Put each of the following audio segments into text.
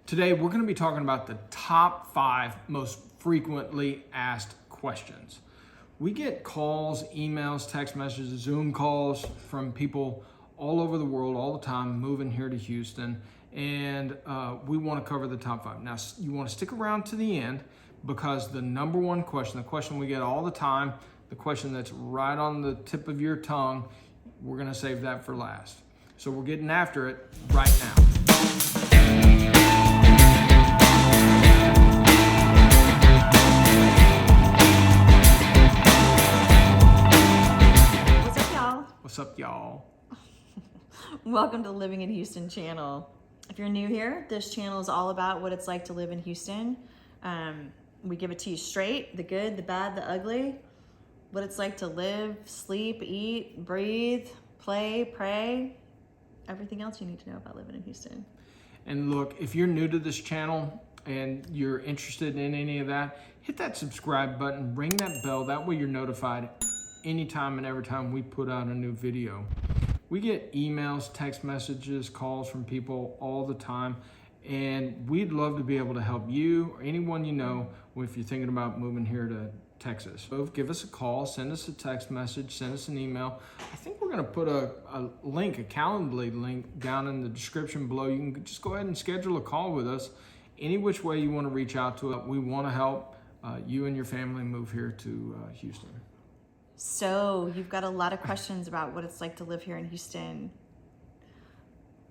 Today, we're going to be talking about the top 5 most frequently asked questions. We get calls, emails, text messages, Zoom calls from people all over the world all the time moving here to Houston, and we want to cover the top 5. Now, you want to stick around to the end because the number one question, the question we get all the time, the question that's right on the tip of your tongue, we're going to save that for last. So we're getting after it right now. What's up, y'all? Welcome to Living in Houston channel. If you're new here, this channel is all about what it's like to live in Houston. We give it to you straight, the good, the bad, the ugly, what it's like to live, sleep, eat, breathe, play, pray, everything else you need to know about living in Houston. And look, if you're new to this channel and you're interested in any of that, hit that subscribe button, ring that bell, that way you're notified anytime and every time we put out a new video. We get emails, text messages, calls from people all the time, and we'd love to be able to help you or anyone you know if you're thinking about moving here to Texas. So give us a call, send us a text message, send us an email. I think we're gonna put a link, a Calendly link down in the description below. You can just go ahead and schedule a call with us. Any which way you wanna reach out to it, we wanna help you and your family move here to Houston. So you've got a lot of questions about what it's like to live here in Houston.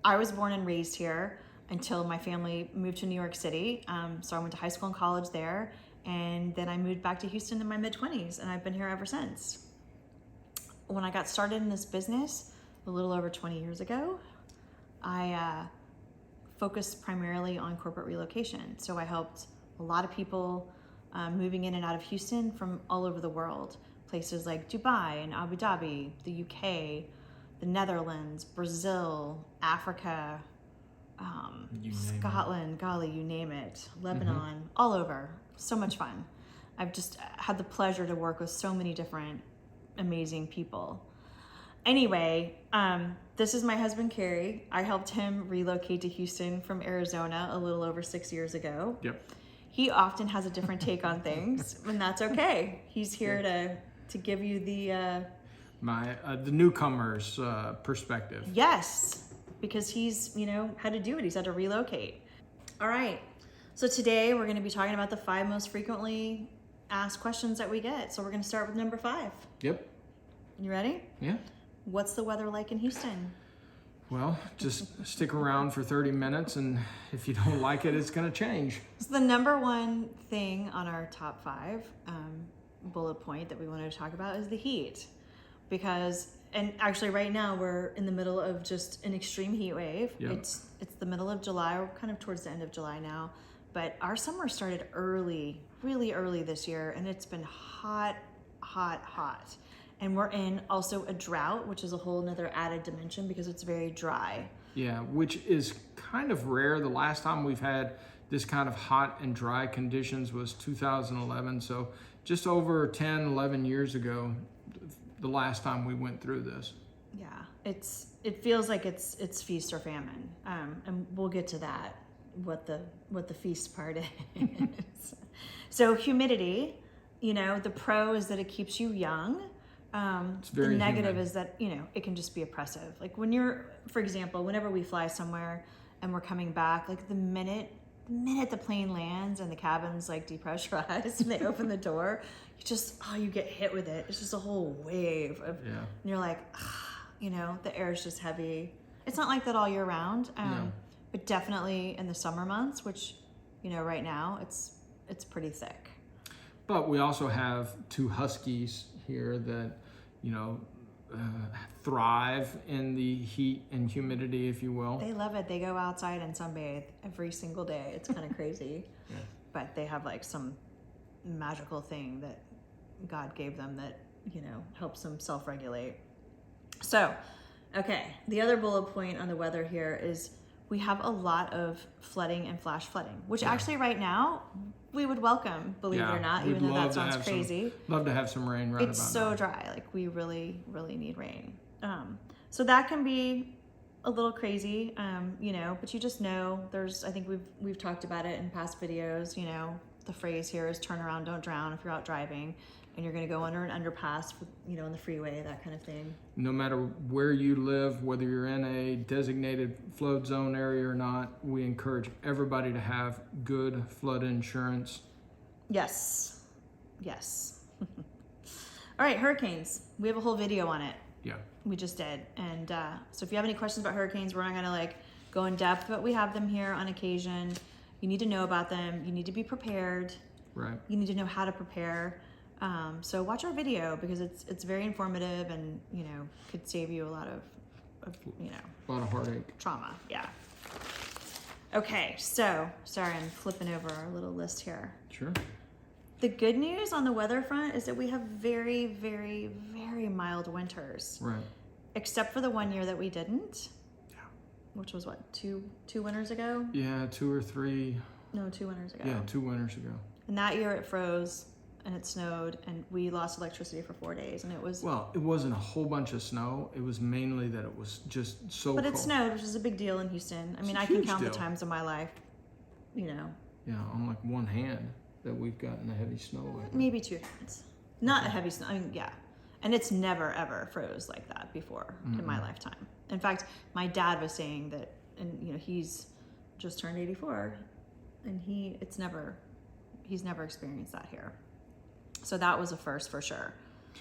I was born and raised here until my family moved to New York City. So I went to high school and college there, and then I moved back to Houston in my mid-20s, and I've been here ever since. When I got started in this business a little over 20 years ago, I focused primarily on corporate relocation. So I helped a lot of people moving in and out of Houston from all over the world. Places like Dubai and Abu Dhabi, the UK, the Netherlands, Brazil, Africa, Scotland, golly, you name it, Lebanon, all over. So much fun. I've just had the pleasure to work with so many different amazing people. Anyway, this is my husband, Kerry. I helped him relocate to Houston from Arizona a little over 6 years ago. Yep. He often has a different take on things, and that's okay. He's here to give you the newcomer's perspective. Yes, because he's had to do it. He's had to relocate. All right. So today we're going to be talking about the 5 most frequently asked questions that we get. So we're going to start with number 5. Yep. You ready? Yeah. What's the weather like in Houston? Well, just stick around for 30 minutes, and if you don't like it, it's going to change. So the number one thing on our top 5 bullet point that we wanted to talk about is the heat. And actually right now we're in the middle of just an extreme heat wave. Yep. It's the middle of July. We're kind of towards the end of July now. But our summer started early, really early this year, and it's been hot, hot, hot. And we're in also a drought, which is a whole nother added dimension because it's very dry. Yeah, which is kind of rare. The last time we've had this kind of hot and dry conditions was 2011. So just over 10, 11 years ago, the last time we went through this. Yeah, it feels like it's feast or famine. And we'll get to that, what the feast part is. So humidity, the pro is that it keeps you young. The negative humid. is that, it can just be oppressive. Like for example, whenever we fly somewhere and we're coming back, like the minute the plane lands and the cabin's like depressurized and they open the door, you get hit with it. It's just a whole wave of, and you're like, the air is just heavy. It's not like that all year round, but definitely in the summer months, which, right now it's pretty thick. But we also have 2 huskies here that, thrive in the heat and humidity, if you will. They love it. They go outside and sunbathe every single day. It's kind of crazy. Yeah. But they have like some magical thing that God gave them that, helps them self-regulate. So, okay. The other bullet point on the weather here is we have a lot of flooding and flash flooding, which actually right now we would welcome, believe it or not, even though that sounds crazy. Love to have some rain right about now. It's so dry. Like we really, really need rain. So that can be a little crazy, you know, but you just know I think we've talked about it in past videos, you know, the phrase here is turn around, don't drown if you're out driving and you're going to go under an underpass, you know, on the freeway, that kind of thing. No matter where you live, whether you're in a designated flood zone area or not, we encourage everybody to have good flood insurance. Yes. All right, hurricanes. We have a whole video on it. Yeah. We just did. And so if you have any questions about hurricanes, we're not going to like go in depth, but we have them here on occasion. You need to know about them. You need to be prepared. Right. You need to know how to prepare. So watch our video because it's very informative and, you know, could save you a lot of you know, A lot of heartache. trauma. Yeah. Okay. So sorry, I'm flipping over our little list here. Sure. The good news on the weather front is that we have very, very, very mild winters. Right. Except for the one year that we didn't. Yeah. Which was what, two winters ago? Yeah, 2 or 3. No, 2 winters ago. Yeah, 2 winters ago. And that year it froze and it snowed and we lost electricity for 4 days and it was... Well, it wasn't a whole bunch of snow. It was mainly that it was just so But cold. it snowed, which is a big deal in Houston. I mean, It's a I can huge count deal. the times in my life, you know, Yeah, on like one hand that we've gotten a heavy snow like that. maybe 2 hands. Not a heavy snow, I mean, yeah. And it's never ever froze like that before in my lifetime. In fact, my dad was saying that, and you know, he's just turned 84 and he's never experienced that here. So that was a first for sure.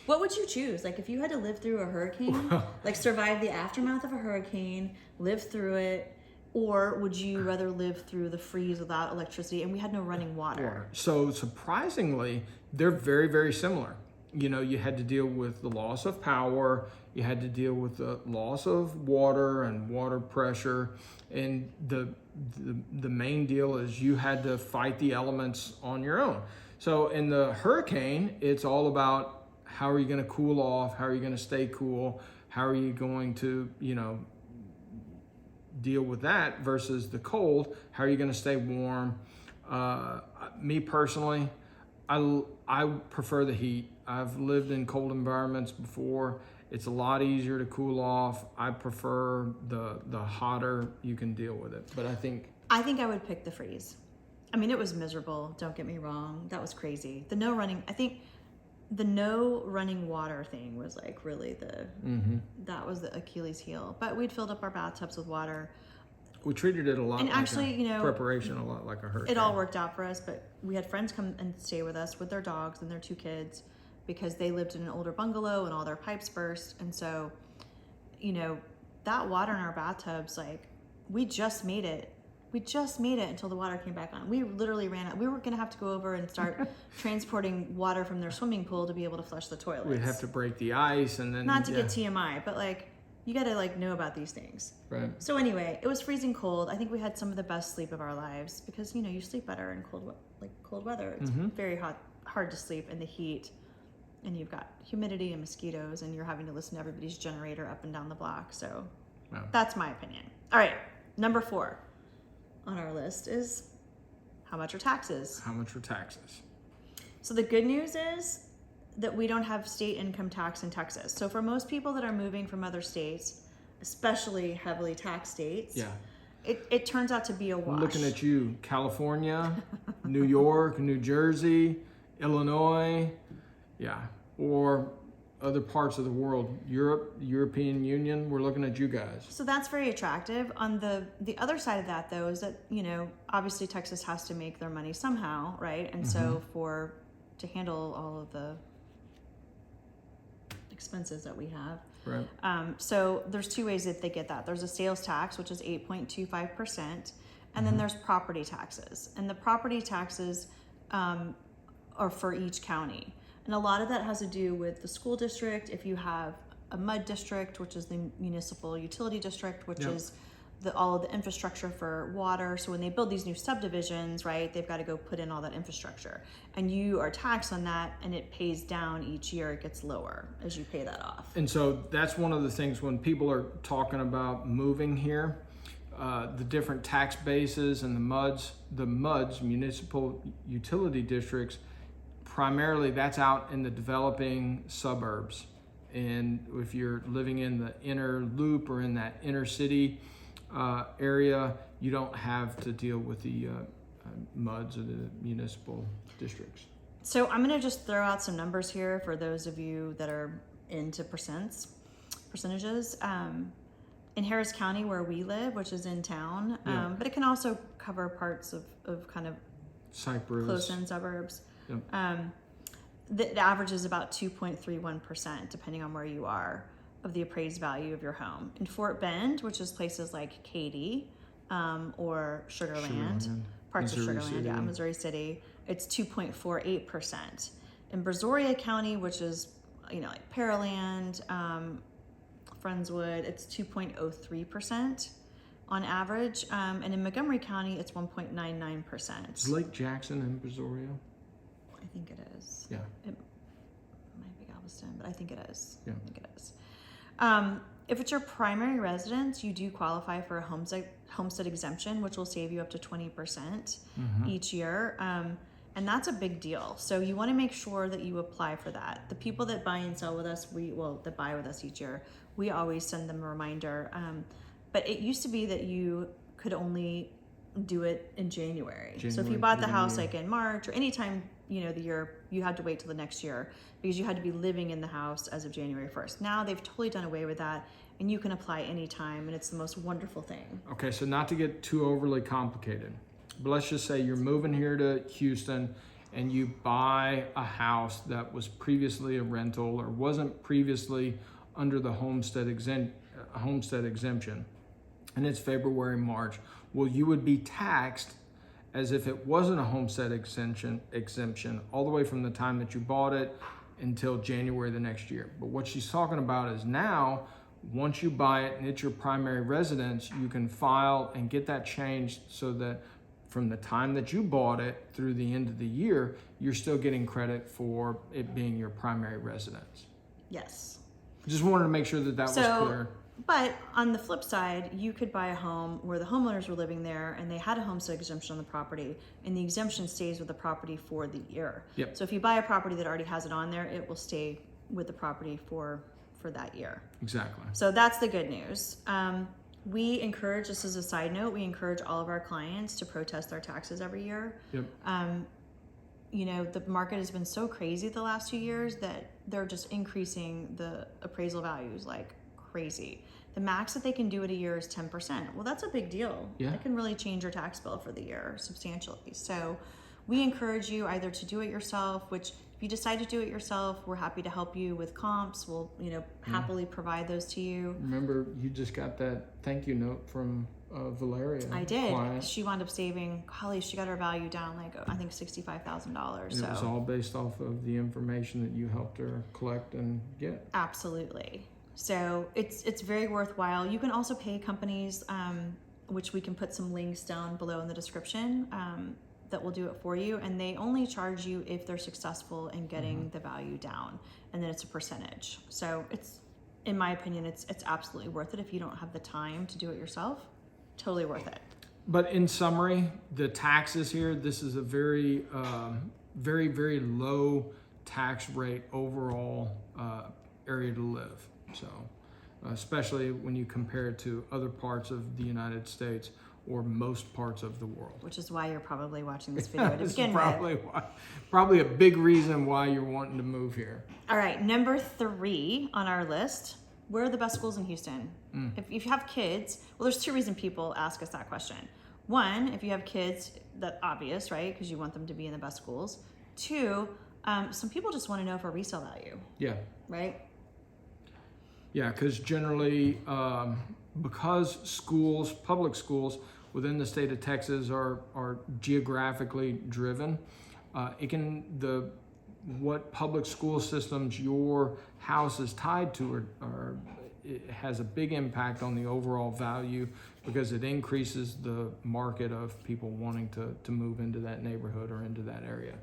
What would you choose? Like if you had to live through a hurricane, like survive the aftermath of a hurricane, live through it, or would you rather live through the freeze without electricity and we had no running water? So surprisingly, they're very, very similar. You know, you had to deal with the loss of power, you had to deal with the loss of water and water pressure, and the main deal is you had to fight the elements on your own. So in the hurricane, it's all about how are you going to cool off, how are you going to stay cool, how are you going to, you know, deal with that versus the cold, how are you going to stay warm. Me personally, I prefer the heat. I've lived in cold environments before. It's a lot easier to cool off. I prefer the hotter you can deal with it. But I think I would pick the freeze. I mean, it was miserable. Don't get me wrong. That was crazy. I think the no running water thing was like really that was the Achilles heel. But we'd filled up our bathtubs with water. we treated it a lot And like actually, you know, preparation, a lot like a hurricane. It all worked out for us, but we had friends come and stay with us with their dogs and their 2 kids because they lived in an older bungalow and all their pipes burst. And so, you know, that water in our bathtubs, like, we just made it. We just made it until the water came back on. We literally ran out. We were going to have to go over and start transporting water from their swimming pool to be able to flush the toilets. We'd have to break the ice and then... Not to get TMI, but like, you got to like know about these things. Right. So anyway, it was freezing cold. I think we had some of the best sleep of our lives because, you know, you sleep better in cold weather. It's very hard to sleep in the heat, and you've got humidity and mosquitoes, and you're having to listen to everybody's generator up and down the block. So that's my opinion. All right, number 4 on our list is how much are taxes? How much are taxes? So the good news is that we don't have state income tax in Texas. So for most people that are moving from other states, especially heavily taxed states, it turns out to be a wash. I'm looking at you, California, New York, New Jersey, Illinois, or other parts of the world, Europe, European Union, we're looking at you guys. So that's very attractive. On the other side of that, though, is that, you know, obviously Texas has to make their money somehow, right? And so to handle all of the expenses that we have. Right. So there's 2 ways that they get that. There's a sales tax, which is 8.25%, and then there's property taxes. And the property taxes are for each county. And a lot of that has to do with the school district. If you have a MUD district, which is the municipal utility district, which is all of the infrastructure for water. So when they build these new subdivisions, right, they've got to go put in all that infrastructure. And you are taxed on that, and it pays down each year. It gets lower as you pay that off. And so that's one of the things when people are talking about moving here, the different tax bases and the MUDs, municipal utility districts, primarily that's out in the developing suburbs. and if you're living in the inner loop or in that inner city area, you don't have to deal with the MUDs or the municipal districts. So I'm going to just throw out some numbers here for those of you that are into percentages. In Harris County, where we live, which is in town, but it can also cover parts of kind of Cypress, close-in suburbs. Yep. The average is about 2.31%, depending on where you are, of the appraised value of your home. In Fort Bend, which is places like Katy or Sugar Land, parts Missouri of Sugar City. Land, Missouri City, it's 2.48%. In Brazoria County, which is like Pearland, Friendswood, it's 2.03% on average, and in Montgomery County, it's 1.99%. Is Lake Jackson in Brazoria? I think it is. Yeah. It might be Galveston, but I think it is. Yeah. I think it is. If it's your primary residence, you do qualify for a homestead exemption, which will save you up to 20% each year. And that's a big deal. So you want to make sure that you apply for that. The people that buy and sell with us, that buy with us each year, we always send them a reminder. But it used to be that you could only do it in January. So if you bought the house like in March or anytime, the year, you had to wait till the next year because you had to be living in the house as of January 1st. Now they've totally done away with that, and you can apply anytime, and it's the most wonderful thing. Okay, so not to get too overly complicated, but let's just say you're moving here to Houston and you buy a house that was previously a rental or wasn't previously under the homestead exemption, and it's February, March. Well, you would be taxed as if it wasn't a homestead exemption all the way from the time that you bought it until January the next year. But what she's talking about is now, once you buy it and it's your primary residence, you can file and get that changed so that from the time that you bought it through the end of the year, you're still getting credit for it being your primary residence. Yes. Just wanted to make sure that was clear. But on the flip side, you could buy a home where the homeowners were living there and they had a homestead exemption on the property, and the exemption stays with the property for the year. Yep. So if you buy a property that already has it on there, it will stay with the property for that year. Exactly. So that's the good news. We encourage, just as a side note, we encourage all of our clients to protest their taxes every year. Yep. The market has been so crazy the last 2 years that they're just increasing the appraisal values like crazy. The max that they can do in a year is 10%. Well, that's a big deal. Yeah. It can really change your tax bill for the year substantially. So we encourage you either to do it yourself, which if you decide to do it yourself, we're happy to help you with comps. We'll, happily provide those to you. Remember, you just got that thank you note from Valeria. I did. Client. She wound up saving, she got her value down I think $65,000. And it was all based off of the information that you helped her collect and get. Absolutely. So it's very worthwhile. You can also pay companies, which we can put some links down below in the description, that will do it for you. And they only charge you if they're successful in getting the value down. And then it's a percentage. So it's, in my opinion, it's absolutely worth it if you don't have the time to do it yourself. Totally worth it. But in summary, the taxes here, this is a very, very, very low tax rate overall area to live. So, especially when you compare it to other parts of the United States or most parts of the world. Which is why you're probably watching this video to begin with. Probably a big reason why you're wanting to move here. All right, number 3 on our list. Where are the best schools in Houston? If you have kids, well, there's 2 reasons people ask us that question. 1, if you have kids, that's obvious, right? Because you want them to be in the best schools. 2, some people just want to know for resale value. Yeah. Right? Yeah, because generally, because public schools within the state of Texas are geographically driven, what public school systems your house is tied to it has a big impact on the overall value because it increases the market of people wanting to move into that neighborhood or into that area.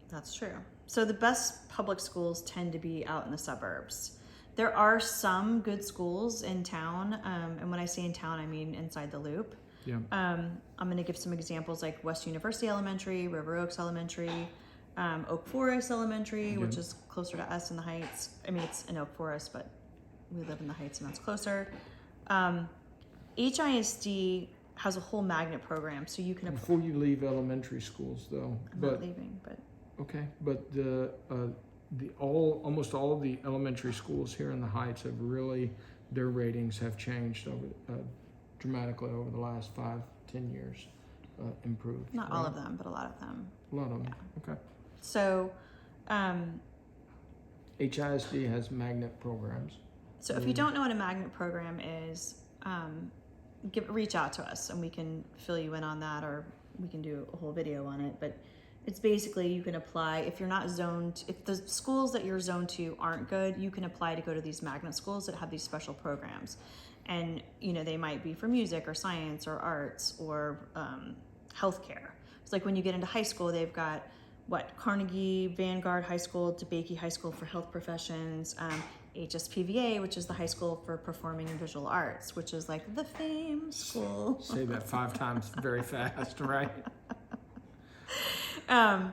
That's true. So the best public schools tend to be out in the suburbs. There are some good schools in town, and when I say in town, I mean inside the loop. Yeah. I'm going to give some examples like West University Elementary, River Oaks Elementary, Oak Forest Elementary, which is closer to us in the Heights. I mean, it's in Oak Forest, but we live in the Heights and that's closer. HISD has a whole magnet program, so you can. Before you leave elementary schools, though, I'm not leaving, but okay. But almost all of the elementary schools here in the Heights have really, their ratings have changed dramatically over the last 5-10 years. Improved. Not all of them, but a lot of them. A lot of them. Yeah. Okay. So, HISD has magnet programs. So if you don't know what a magnet program is, reach out to us and we can fill you in on that, or we can do a whole video on it. But it's basically, you can apply if you're not zoned, if the schools that you're zoned to aren't good, you can apply to go to these magnet schools that have these special programs. And, you know, they might be for music or science or arts or healthcare. It's like when you get into high school, they've got Carnegie, Vanguard High School, DeBakey High School for health professions, HSPVA, which is the high school for performing and visual arts, which is like the fame school. Say that 5 times very fast, right? And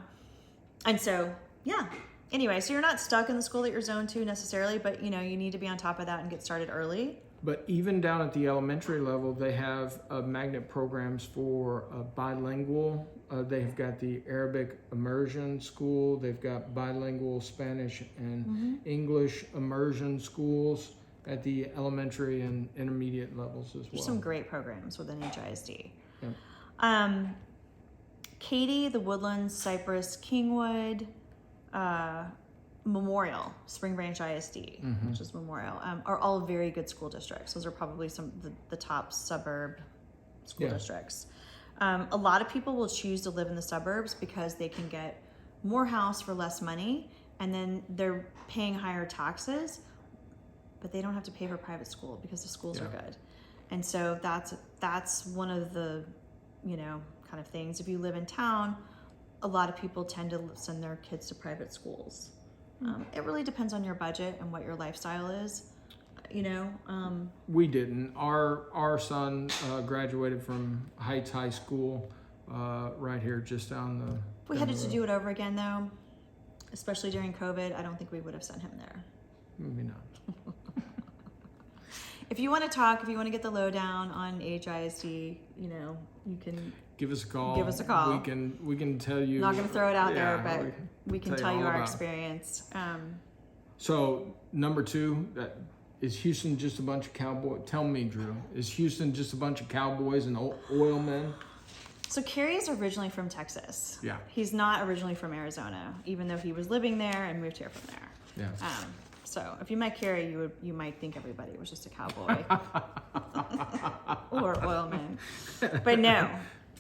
so, yeah. Anyway, so you're not stuck in the school that you're zoned to necessarily, but you know, you need to be on top of that and get started early. But even down at the elementary level, they have magnet programs for bilingual. They've got the Arabic immersion school. They've got bilingual Spanish and English immersion schools at the elementary and intermediate levels as well. There's some great programs within HISD. Yeah. Katy, the Woodlands, Cypress, Kingwood, Memorial, Spring Branch ISD, which is Memorial, are all very good school districts. Those are probably some of the top suburb school districts. A lot of people will choose to live in the suburbs because they can get more house for less money, and then they're paying higher taxes, but they don't have to pay for private school because the schools are good. And so that's one of the, you know, kind of things. If you live in town, a lot of people tend to send their kids to private schools. It really depends on your budget and what your lifestyle is, you know. We didn't. Our son graduated from Heights High School right here just down the... If we had to do it over again, though, especially during COVID, I don't think we would have sent him there. Maybe not. If you want to talk, if you want to get the lowdown on HISD, you know, you can... Give us a call. Give us a call. We can tell you. Not going to throw it out there, but we can tell you our experience. So number 2, is Houston just a bunch of cowboys? Tell me, Drew. Is Houston just a bunch of cowboys and oil men? So Kerry is originally from Texas. Yeah. He's not originally from Arizona, even though he was living there and moved here from there. Yeah. So if you met Kerry, you might think everybody was just a cowboy or oil man, but no.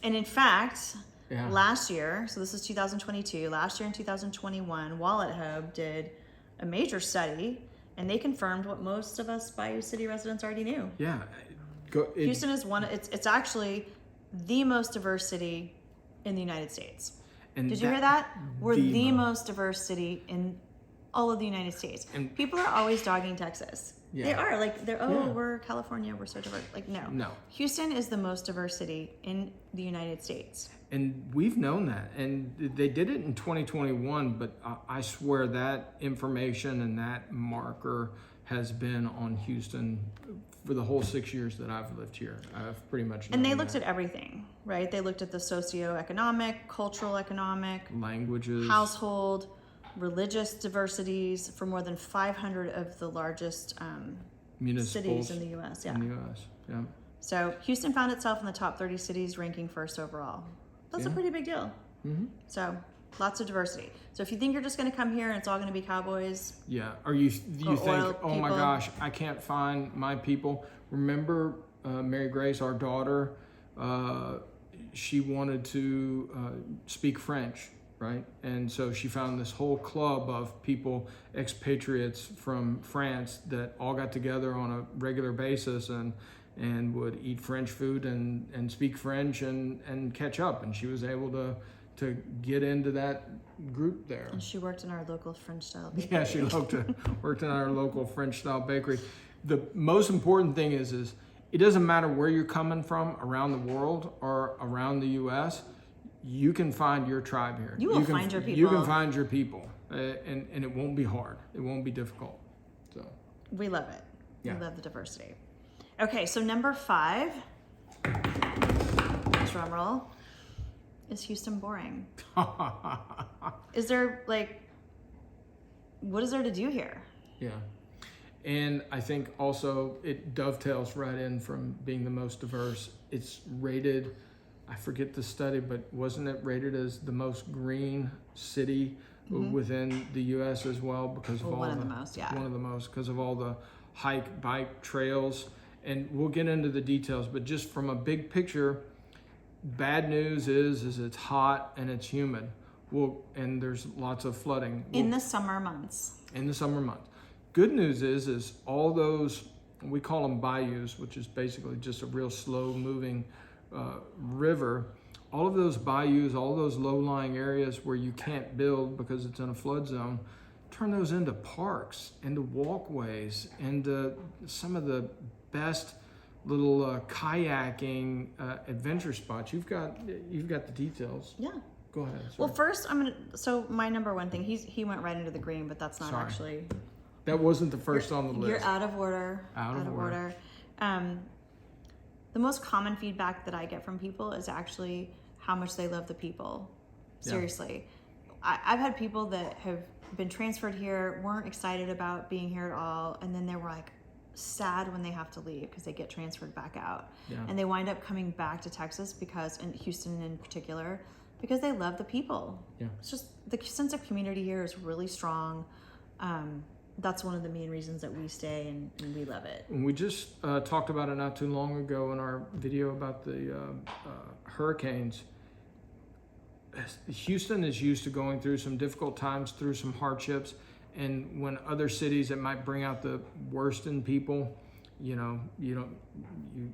And in fact, last year, so this is 2022, last year in 2021, Wallet Hub did a major study, and they confirmed what most of us Bayou City residents already knew. Yeah. Houston is it's actually the most diverse city in the United States. And did you hear that? We're the most diverse city in all of the United States. And people are always dogging Texas. Yeah. They are like we're California, we're so diverse. Like no. Houston is the most diverse city in the United States. And we've known that, and they did it in 2021. But I swear that information and that marker has been on Houston for the whole 6 years that I've lived here. I've pretty much known. And they looked at everything, right? They looked at the socioeconomic, cultural, economic, languages, household, religious diversities for more than 500 of the largest cities in the U.S. Yeah. In the U.S. Yeah. So Houston found itself in the top 30 cities, ranking first overall. That's a pretty big deal. Mm-hmm. So lots of diversity. So if you think you're just going to come here and it's all going to be cowboys, or you think, oh my gosh, I can't find my people. Remember Mary Grace, our daughter, she wanted to speak French. Right, and so she found this whole club of people, expatriates from France, that all got together on a regular basis and would eat French food and speak French and catch up. And she was able to get into that group there. And she worked in our local French style bakery. Yeah, she worked in our local French style bakery. The most important thing is it doesn't matter where you're coming from around the world or around the U.S., you can find your tribe here. You will find your people. You can find your people, and it won't be hard. It won't be difficult. So we love it. Yeah. We love the diversity. Okay, so number 5, drum roll, is Houston boring? Is there what is there to do here? Yeah. And I think also it dovetails right in from being the most diverse. It's rated, I forget the study, but wasn't it rated as the most green city within the U.S. as well because of one of the most, yeah. One of the most because of all the hike, bike trails. And we'll get into the details, but just from a big picture, bad news is it's hot and it's humid. And there's lots of flooding. In the summer months. In the summer months. Good news is all those, we call them bayous, which is basically just a real slow moving river. All of those bayous, all those low-lying areas where you can't build because it's in a flood zone, turn those into parks, into walkways, into some of the best little kayaking adventure spots. You've got the details. Yeah. Go ahead. Sorry. Well, first so my number 1 thing, he went right into the green, but that's not actually. That wasn't the first on the list. You're out of order. Out of order. The most common feedback that I get from people is actually how much they love the people. Seriously. Yeah. I've had people that have been transferred here, weren't excited about being here at all, and then they were sad when they have to leave because they get transferred back out. Yeah. And they wind up coming back to Texas and Houston in particular, because they love the people. Yeah. It's just the sense of community here is really strong. That's one of the main reasons that we stay and we love it. And we just talked about it not too long ago in our video about the hurricanes. Houston is used to going through some difficult times, through some hardships, and when other cities that might bring out the worst in people, you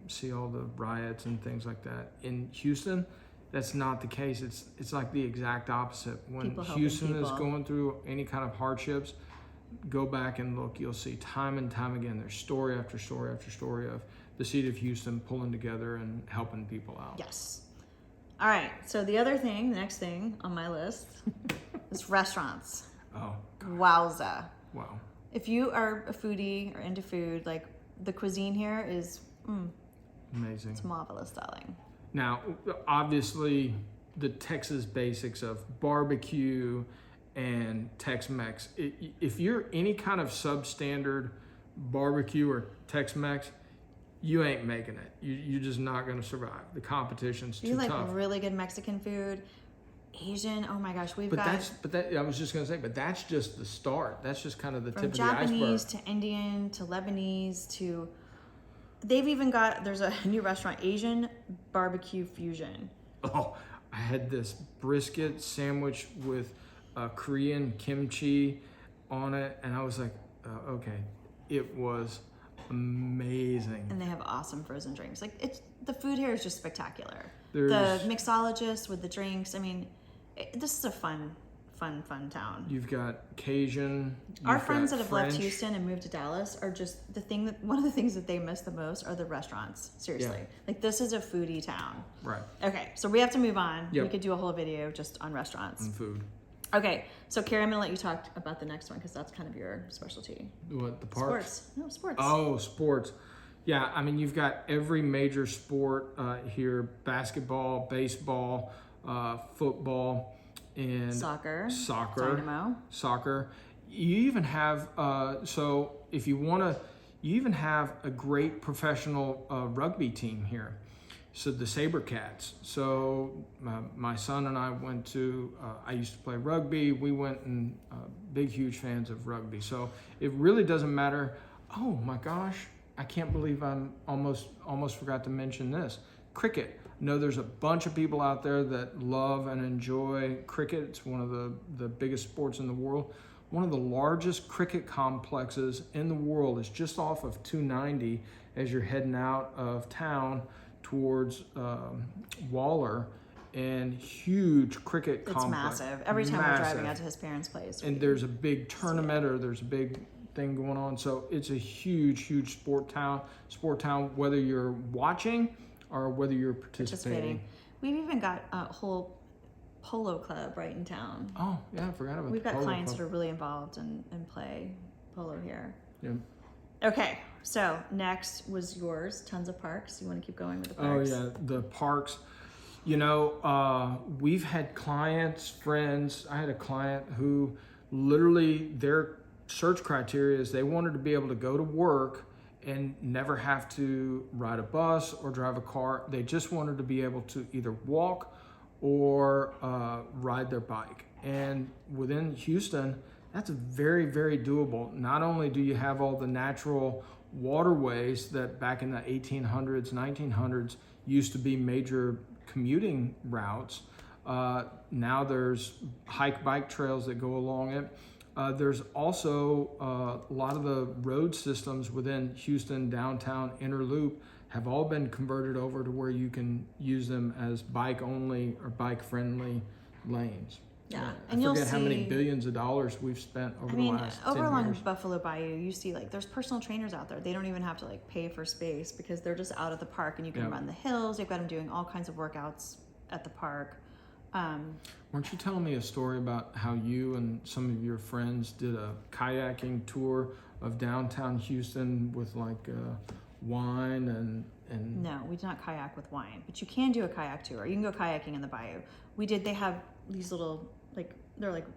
see all the riots and things like that. In Houston, that's not the case. It's like the exact opposite. When Houston is going through any kind of hardships, go back and look. You'll see time and time again. There's story after story after story of the city of Houston pulling together and helping people out. Yes. All right. So the next thing on my list is restaurants. Oh, God. Wowza. Wow. If you are a foodie or into food, the cuisine here is amazing. It's marvelous, darling. Now, obviously, the Texas basics of barbecue and Tex-Mex. If you're any kind of substandard barbecue or Tex-Mex, you ain't making it. You're just not going to survive. The competition's too tough. You like really good Mexican food, Asian. Oh my gosh, I was just going to say, but that's just the start. That's just kind of the tip of the iceberg. From Japanese to Indian to Lebanese to, there's a new restaurant, Asian barbecue fusion. Oh, I had this brisket sandwich with Korean kimchi on it, and I was like, okay, it was amazing. And they have awesome frozen drinks. The food here is just spectacular. The mixologist with the drinks. I mean, this is a fun town. You've got Cajun. Our friends that have left Houston and moved to Dallas are just one of the things that they miss the most are the restaurants. Seriously. Yeah. This is a foodie town. Right. Okay, so we have to move on. Yep. We could do a whole video just on restaurants. And food. Okay, so Kerry, I'm gonna let you talk about the next one because that's kind of your specialty. What, the parks? Sports. No, sports. Oh, sports. Yeah, I mean, you've got every major sport here: basketball, baseball, football, and soccer. Dynamo. Soccer. You even have so if you want to, you even have a great professional rugby team here. So the Sabercats. So my son and I went to, I used to play rugby. We went and big, huge fans of rugby. So it really doesn't matter. Oh my gosh, I can't believe I'm almost forgot to mention this. Cricket. No, there's a bunch of people out there that love and enjoy cricket. It's one of the biggest sports in the world. One of the largest cricket complexes in the world is just off of 290 as you're heading out of town towards Waller, and huge cricket complex. It's massive. Every time we're driving out to his parents' place. And there's a big tournament or there's a big thing going on. So it's a huge sport town, whether you're watching or whether you're participating. We've even got a whole polo club right in town. Oh, yeah, I forgot about We've the got polo clients club. that are really involved and play polo here. Yeah. Okay, so next was yours. Tons of parks. You want to keep going with the parks? Oh, yeah, the parks. You know, we've had clients, friends. I had a client who literally their search criteria is they wanted to be able to go to work and never have to ride a bus or drive a car. They just wanted to be able to either walk or ride their bike. And within Houston, that's very, very doable. Not only do you have all the natural waterways that back in the 1800s, 1900s used to be major commuting routes, now there's bike trails that go along it. There's also a lot of the road systems within Houston, downtown, inner loop have all been converted over to where you can use them as bike only or bike friendly lanes. Yeah, I and you'll forget how many see- billions of dollars we've spent over the last 10 over along years. Buffalo Bayou, you see like there's personal trainers out there. They don't even have to like pay for space because they're just out at the park and you can Yeah. run the hills. You've got them doing all kinds of workouts at the park. Weren't you telling me a story about how you and some of your friends did a kayaking tour of downtown Houston with like wine and No, we did not kayak with wine, but you can do a kayak tour. You can go kayaking in the bayou. We did. They have these little they're like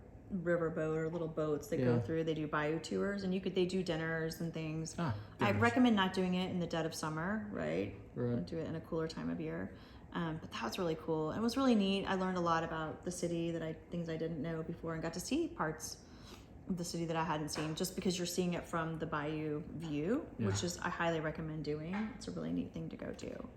riverboat or little boats that go Yeah. through. They do bayou tours, and they do dinners and things. I dinners. recommend not doing it in the dead of summer, right? Right. Do it in a cooler time of year. But that was really cool. It was really neat. I learned a lot about the city things I didn't know before, and got to see parts of the city that I hadn't seen, just because you're seeing it from the bayou view, which is I highly recommend doing. It's a really neat thing to go do.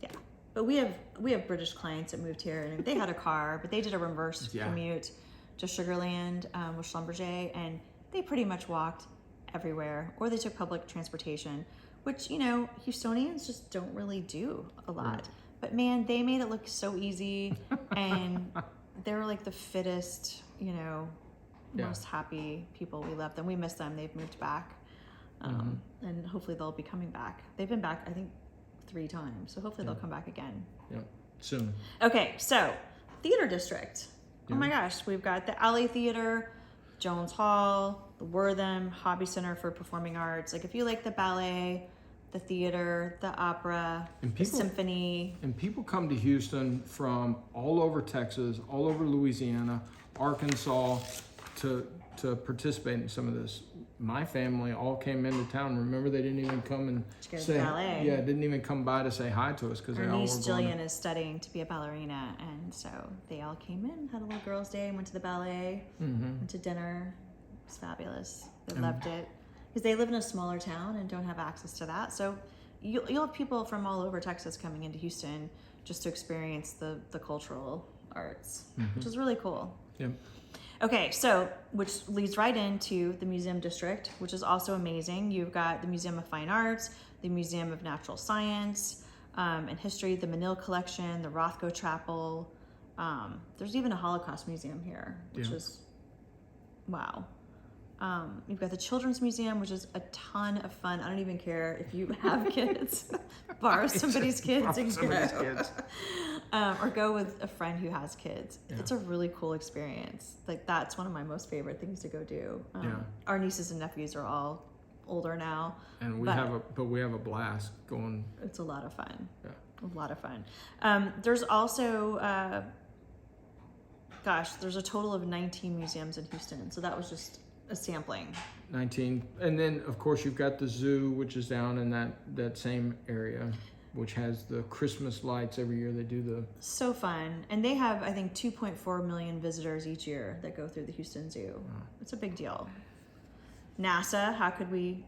Yeah. But we have British clients that moved here, and they had a car, but they did a reverse commute to Sugarland with Schlumberger, and they pretty much walked everywhere, or they took public transportation, which Houstonians just don't really do a lot. Right. But man, they made it look so easy, and they were like the fittest, most happy people. We love them. We miss them. They've moved back, and hopefully they'll be coming back. They've been back, I think, 3 times, so hopefully they'll come back again. Yeah, soon. Okay, so theater district. Oh my gosh, we've got the Alley Theater, Jones Hall, the Wortham, Hobby Center for Performing Arts. Like if you like the ballet, the theater, the opera, the symphony. And people come to Houston from all over Texas, all over Louisiana, Arkansas to participate in some of this. My family all came into town. Remember, they didn't even come and say, ballet. yeah, didn't even come by to say hi to us because they Our all were niece going. Jillian is studying to be a ballerina, and so they all came in, had a little girls' day, went to the ballet, went to dinner. It was fabulous. They loved it because they live in a smaller town and don't have access to that. So you'll have people from all over Texas coming into Houston just to experience the cultural arts, which is really cool. Yeah. Okay, so which leads right into the museum district, which is also amazing. You've got the Museum of Fine Arts, the Museum of Natural Science and History, the Menil Collection, the Rothko Chapel. There's even a Holocaust museum here, which is wow. You've got the Children's Museum, which is a ton of fun. I don't even care if you have kids. Borrow somebody's kids and go. Or go with a friend who has kids. Yeah. It's a really cool experience. Like that's one of my most favorite things to go do. Our nieces and nephews are all older now, and we have a blast going. It's a lot of fun. Yeah, a lot of fun. There's also, there's a total of 19 museums in Houston. So that was just a sampling. 19, and then of course you've got the zoo, which is down in that same area, which has the Christmas lights every year. They do so fun, and they have I think 2.4 million visitors each year that go through the Houston Zoo. Wow. It's a big deal. NASA, how could we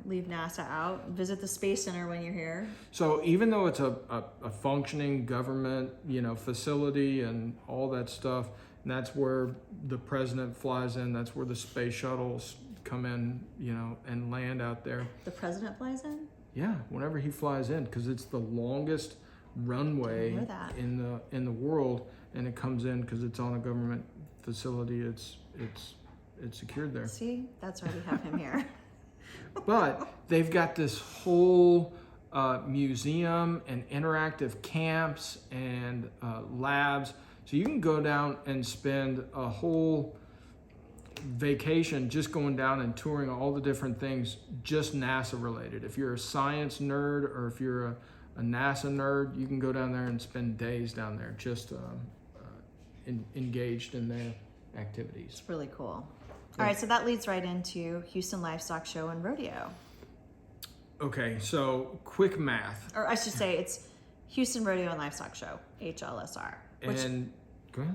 leave NASA out? Visit the Space Center when you're here. So even though it's a functioning government facility and all that stuff, and that's where the president flies in, that's where the space shuttles come in, and land out there. The president flies in? Yeah, whenever he flies in, because it's the longest runway in the world, and it comes in because it's on a government facility. It's secured there. See, that's why we have him here. But they've got this whole museum and interactive camps and labs. So you can go down and spend a whole vacation just going down and touring all the different things just NASA related. If you're a science nerd or if you're a NASA nerd, you can go down there and spend days down there just engaged in their activities. It's really cool. All right, so that leads right into Houston Livestock Show and Rodeo. Okay, so quick math. Or I should say it's Houston Rodeo and Livestock Show, HLSR. Go ahead.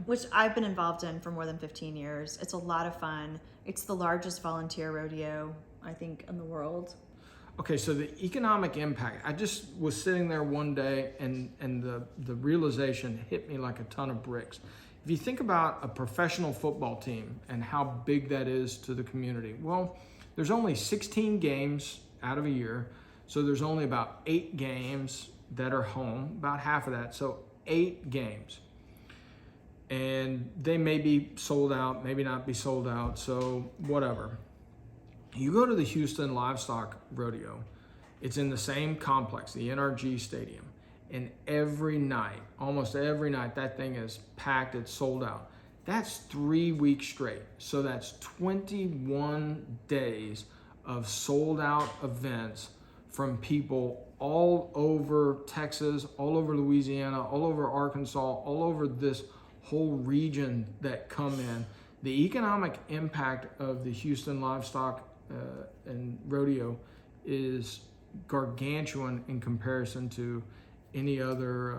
Which I've been involved in for more than 15 years. It's a lot of fun. It's the largest volunteer rodeo, I think, in the world. Okay, so the economic impact, I just was sitting there one day and the realization hit me like a ton of bricks. If you think about a professional football team and how big that is to the community, well, there's only 16 games out of a year, so there's only about 8 games that are home, about half of that, so 8 games. And they may be sold out, maybe not be sold out, so whatever. You go to the Houston Livestock Rodeo, it's in the same complex, the NRG Stadium, and every night, almost every night, that thing is packed, it's sold out. That's 3 weeks straight, so that's 21 days of sold out events from people all over Texas, all over Louisiana, all over Arkansas, all over this whole region that come in. The economic impact of the Houston Livestock and Rodeo is gargantuan in comparison to any other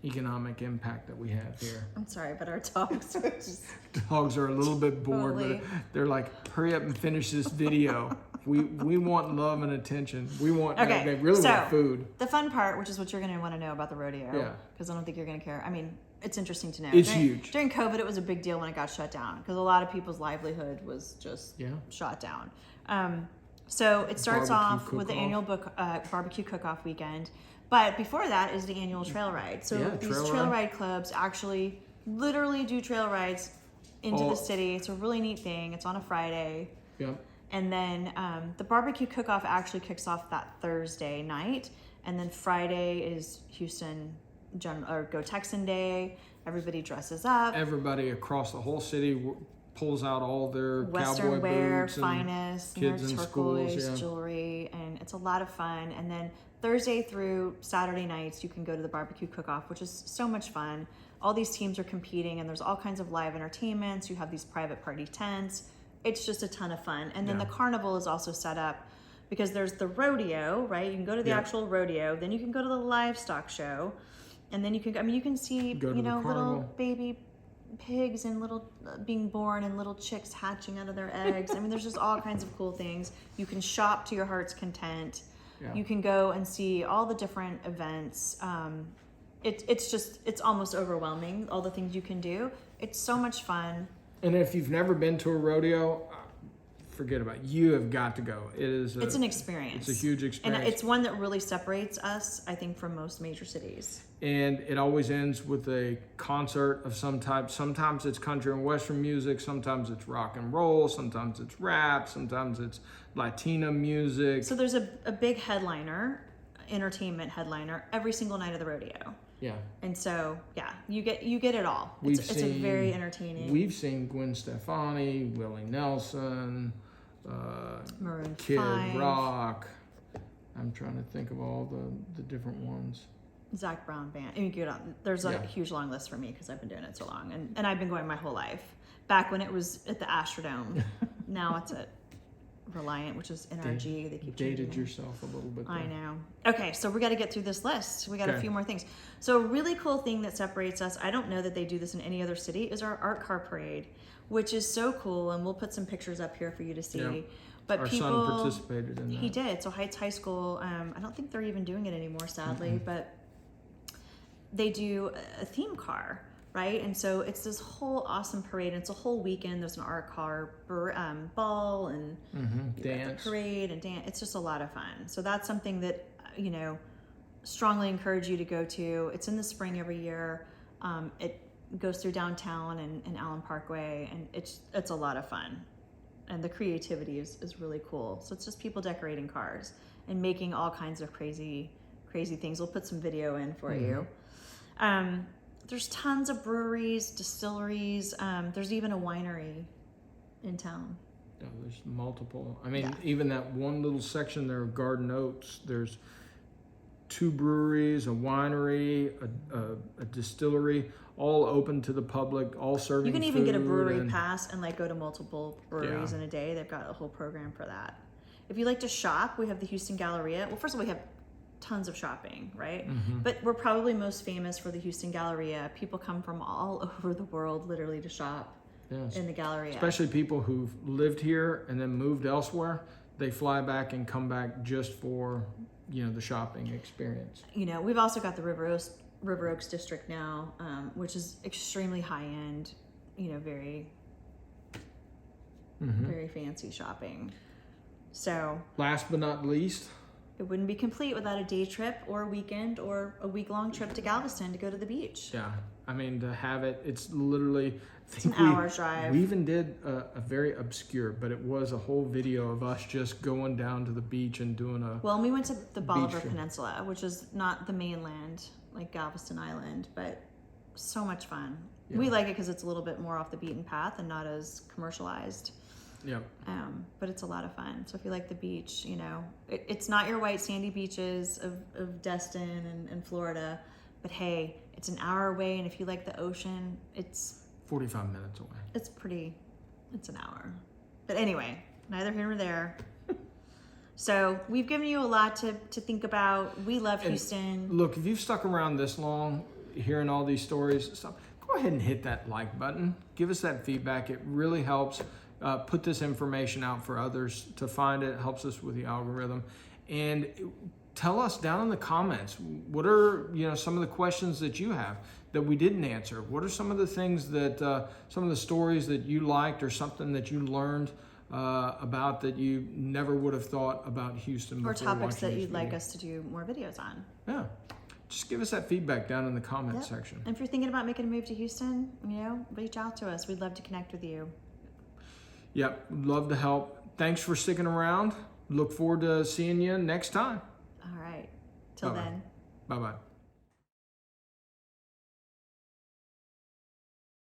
economic impact that we have here. I'm sorry, but our dogs are just... Dogs are a little bit bored, Totally. but they're like, hurry up and finish this video. We want love and attention. We want, Okay, they really so want food. the fun part, which is what you're going to want to know about the rodeo, Yeah. because I don't think you're going to care. I mean, it's interesting to know. It's huge. During COVID, it was a big deal when it got shut down because a lot of people's livelihood was just shot down. So it starts off with the annual barbecue cook-off weekend. But before that is the annual trail ride. So these trail ride clubs actually literally do trail rides into the city. It's a really neat thing. It's on a Friday. Yep. And then the barbecue cook-off actually kicks off that Thursday night. And then Friday is Houston Go Texan Day. Everybody dresses up. Everybody across the whole city pulls out all their Western cowboy wear, boots finest, and kids in turquoise schools, jewelry, and it's a lot of fun. And then Thursday through Saturday nights, you can go to the barbecue cook-off, which is so much fun. All these teams are competing, and there's all kinds of live entertainments. You have these private party tents. It's just a ton of fun. And then the carnival is also set up because there's the rodeo, right? You can go to the actual rodeo, then you can go to the livestock show, and then you can see, little baby pigs and little being born and little chicks hatching out of their eggs. I mean, there's just all kinds of cool things. You can shop to your heart's content. Yeah. You can go and see all the different events. It's almost overwhelming, all the things you can do. It's so much fun. And if you've never been to a rodeo, forget about it. You have got to go. It's an experience. It's a huge experience. And it's one that really separates us, I think, from most major cities. And it always ends with a concert of some type. Sometimes it's country and western music. Sometimes it's rock and roll. Sometimes it's rap. Sometimes it's Latina music. So there's a big headliner, entertainment headliner, every single night of the rodeo. Yeah. And so, you get it all. It's a very entertaining. We've seen Gwen Stefani, Willie Nelson, Maroon Kid 5. Rock. I'm trying to think of all the different ones. Zach Brown Band. I mean, there's a huge long list for me because I've been doing it so long. And I've been going my whole life. Back when it was at the Astrodome. Now it's at Reliant, which is NRG. They keep dated changing yourself a little bit there. I know. Okay, so we got to get through this list. We got a few more things. So a really cool thing that separates us, I don't know that they do this in any other city, is our art car parade, which is so cool. And we'll put some pictures up here for you to see. Yeah. But our son participated in that. He did. So Heights High School, I don't think they're even doing it anymore, sadly, but they do a theme car, right? And so it's this whole awesome parade. And it's a whole weekend. There's an art car ball and dance, the parade and dance. It's just a lot of fun. So that's something that, strongly encourage you to go to. It's in the spring every year. It goes through downtown and Allen Parkway, and it's a lot of fun. And the creativity is really cool. So it's just people decorating cars and making all kinds of crazy crazy things. We'll put some video in for you. There's tons of breweries, distilleries. There's even a winery in town. Yeah, there's multiple. I mean, even that one little section there of Garden Oaks, there's 2 breweries, a winery, a distillery, all open to the public, all serving You can even get a food brewery pass and like go to multiple breweries in a day. They've got a whole program for that. If you like to shop, we have the Houston Galleria. Well, first of all, we have tons of shopping, right? But we're probably most famous for the Houston Galleria. People come from all over the world literally to shop in the Galleria. Especially people who've lived here and then moved elsewhere. They fly back and come back just for, you know, the shopping experience. You know, we've also got the River Oaks district now, which is extremely high end, you know, very, very fancy shopping. So last but not least, it wouldn't be complete without a day trip or a weekend or a week-long trip to Galveston to go to the beach. Yeah, I mean, to have it, it's literally... It's an hour's drive. We even did a very obscure, but it was a whole video of us just going down to the beach and doing a... Well, and we went to the Bolivar Peninsula, which is not the mainland, like Galveston Island, but so much fun. Yeah. We like it because it's a little bit more off the beaten path and not as commercialized. Yeah. But it's a lot of fun. So if you like the beach, you know, it's not your white sandy beaches of Destin and Florida, but hey, it's an hour away. And if you like the ocean, it's 45 minutes away. It's an hour. But anyway, neither here nor there. So we've given you a lot to think about. We love Houston. Look, if you've stuck around this long, hearing all these stories and stuff, go ahead and hit that like button. Give us that feedback. It really helps put this information out for others to find it. It helps us with the algorithm. And tell us down in the comments, what are, you know, some of the questions that you have that we didn't answer? What are some of the things that, some of the stories that you liked or something that you learned about that you never would have thought about Houston before? Or topics that you'd like us to do more videos on. Yeah. Just give us that feedback down in the comment section. And if you're thinking about making a move to Houston, you know, reach out to us. We'd love to connect with you. Yep, love to help. Thanks for sticking around. Look forward to seeing you next time. All right. Till Bye-bye. then. Bye-bye.